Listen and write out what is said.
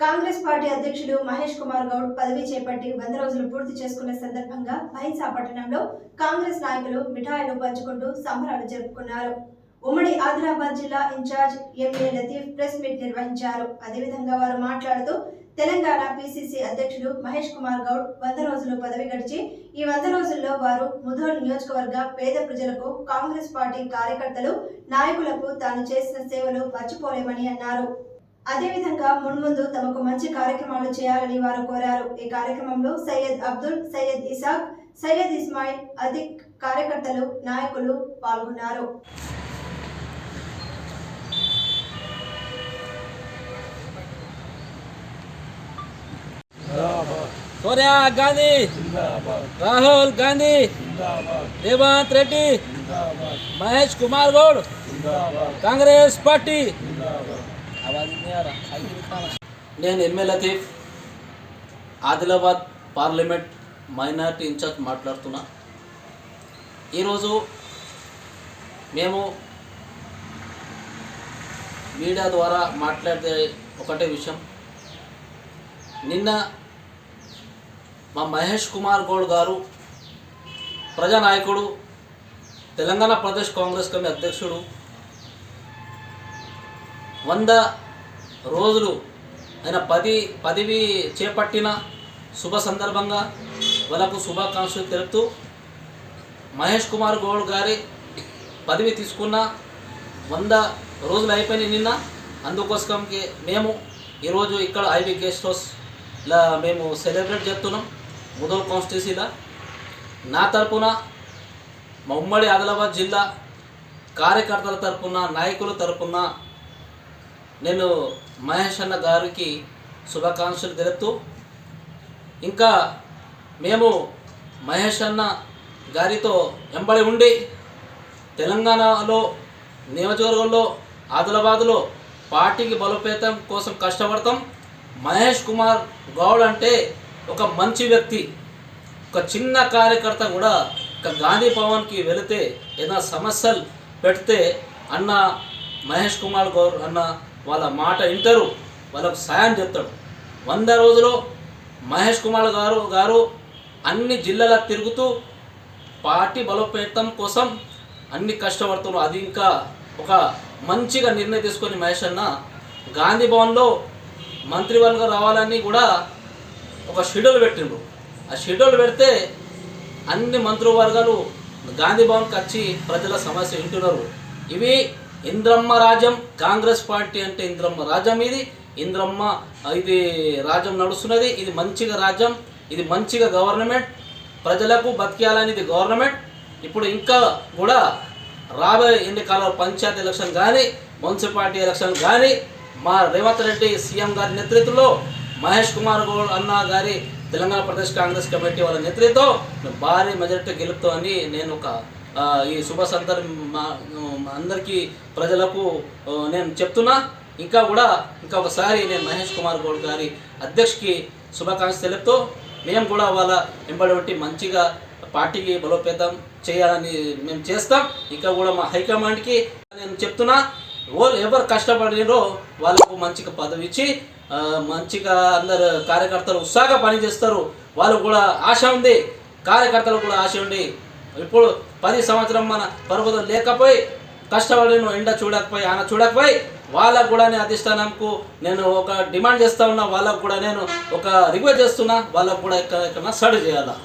Congress party అధ్యక్షుడు మహేష్ కుమార్ గౌడ్ పదవి చేపట్టి 100 రోజులు పూర్తి చేసుకున్న సందర్భంగా బైన్సా పట్టణంలో కాంగ్రెస్ నాయకులు మిఠాయిలు పంచుకుంటూ సంబరాలు జరుపుకున్నారు. ఉమ్మడి ఆదిలాబాద్ జిల్లా in charge M A Latif press meet నిర్వహించారు. అదేవిధంగా వారు మాట్లాడుతూ తెలంగాణ పిసిసి అధ్యక్షుడు మహేష్ కుమార్ గౌడ్ 100 రోజులు పదవి గడిచి ఈ 100 రోజుల్లో వారు ముధోల్ నియోజకవర్గ పేద ప్రజలకు కాంగ్రెస్ పార్టీ కార్యకర్తలు నాయకులకు తాను చేసిన సేవలు మర్చిపోలేమని అన్నారు. అదేవిధంగా మున్ముందు తమకు మంచి కార్యక్రమాలు చేయాలని వారు కోరారు. ఈ కార్యక్రమంలో సయ్యద్ అబ్దుల్, సయ్యద్ ఇసాక్, సయ్యద్ ఇస్మాయిల్, అదిక్ కార్యకర్తలు నాయకులు పాల్గొన్నారు. సోనియా గాంధీ, రాహుల్ గాంధీ, రేవంత్ రెడ్డి, మహేష్ కుమార్ గౌడ్, కాంగ్రెస్ పార్టీ. నేను M A Latif, Adilabad parliament minority in charge మాట్లాడుతున్నా. ఈరోజు మేము మీడియా ద్వారా మాట్లాడే ఒకటే విషయం. నిన్న మా మహేష్ కుమార్ గౌడ్ గారు ప్రజానాయకుడు, తెలంగాణ ప్రదేశ్ కాంగ్రెస్ కమిటీ అధ్యక్షుడు, 100 రోజులు ఆయన పదవి చేపట్టిన శుభ సందర్భంగా వాళ్ళకు శుభాకాంక్షలు తెలుపుతూ మహేష్ కుమార్ గౌడ్ గారి పదవి తీసుకున్న 100 రోజులు అయిపోయినాయి నిన్న. అందుకోసంకి మేము ఈరోజు ఇక్కడ ఐబీ గెస్ట్ హౌస్లో మేము సెలబ్రేట్ చేస్తున్నాం. ముధోల్ కాన్స్టిట్యూన్సీలో నా తరపున, మా ఉమ్మడి ఆదిలాబాద్ జిల్లా కార్యకర్తల తరపున, నాయకుల తరపున నేను మహేష్ అన్న గారికి శుభాకాంక్షలు తెలుపుతూ, ఇంకా మేము మహేష్ అన్న గారితో ఎంబడి ఉండి తెలంగాణలో నియోజకవర్గంలో ఆదిలాబాద్లో పార్టీకి బలోపేతం కోసం కష్టపడతాం. మహేష్ కుమార్ గౌడ్ అంటే ఒక మంచి వ్యక్తి. ఒక చిన్న కార్యకర్త కూడా ఒక గాంధీ భవన్కి వెళితే ఏదైనా సమస్యలు పెడితే అన్న మహేష్ కుమార్ గౌడ్ అన్న వాళ్ళ మాట వింటారు, వాళ్ళకు సాయం చేస్తాడు. 100 రోజులు మహేష్ కుమార్ గారు అన్ని జిల్లాలకు తిరుగుతూ పార్టీ బలోపేతం కోసం అన్ని కష్టపడుతున్నారు. అది ఇంకా ఒక మంచిగా నిర్ణయం తీసుకొని మహేష్ అన్న గాంధీ భవన్లో మంత్రివర్గం రావాలని కూడా ఒక షెడ్యూల్ పెట్టిండ్రు. ఆ షెడ్యూల్ పెడితే అన్ని మంత్రివర్గాలు గాంధీ భవన్కి వచ్చి ప్రజల సమస్య వింటున్నారు. ఇవి ఇంద్రమ్మ రాజ్యం. కాంగ్రెస్ పార్టీ అంటే ఇంద్రమ్మ రాజ్యం. ఇది రాజ్యం నడుస్తున్నది. ఇది మంచిగా రాజ్యం, ఇది మంచిగా గవర్నమెంట్, ప్రజలకు బతికేయాలని ఇది గవర్నమెంట్. ఇప్పుడు ఇంకా కూడా రాబోయే ఎన్నికల్లో పంచాయతీ ఎలక్షన్ కానీ, మున్సిపాలిటీ ఎలక్షన్ కానీ మా రేవంత్ రెడ్డి సీఎం గారి నేతృత్వంలో, మహేష్ కుమార్ గౌడ్ అన్న గారి తెలంగాణ ప్రదేశ్ కాంగ్రెస్ కమిటీ వాళ్ళ నేతృత్వంతో భారీ మెజారిటీ గెలుపుతామని నేను ఈ శుభ అందరికీ ప్రజలకు నేను చెప్తున్నా. ఇంకా ఒకసారి నేను మహేష్ కుమార్ గౌడ్ గారి అధ్యక్షుడికి శుభాకాంక్షలు తెలుపుతూ, మేము కూడా వాళ్ళ వెంబడి మంచిగా పార్టీకి బలోపేతం చేయాలని మేము చేస్తాం. ఇంకా కూడా మా హైకమాండ్కి నేను చెప్తున్నా, ఎవరు కష్టపడినో వాళ్ళకు మంచిగా పదవి ఇచ్చి మంచిగా అందరు కార్యకర్తలు ఉత్సాహంగా పనిచేస్తారు. వాళ్ళకు కూడా ఆశ ఉంది, కార్యకర్తలకు కూడా ఆశ ఉంది. ఇప్పుడు 10 సంవత్సరం మన పర్వతం లేకపోయి కష్టపడిన ఎండ చూడకపోయి ఆన చూడకపోయి వాళ్ళకు కూడా నేను అధిష్టానంకు నేను ఒక డిమాండ్ చేస్తూ ఉన్నా. వాళ్ళకు కూడా నేను ఒక రిక్వెస్ట్ చేస్తున్నా, వాళ్ళకు కూడా ఎక్కడ సర్వ్ చేయాలా.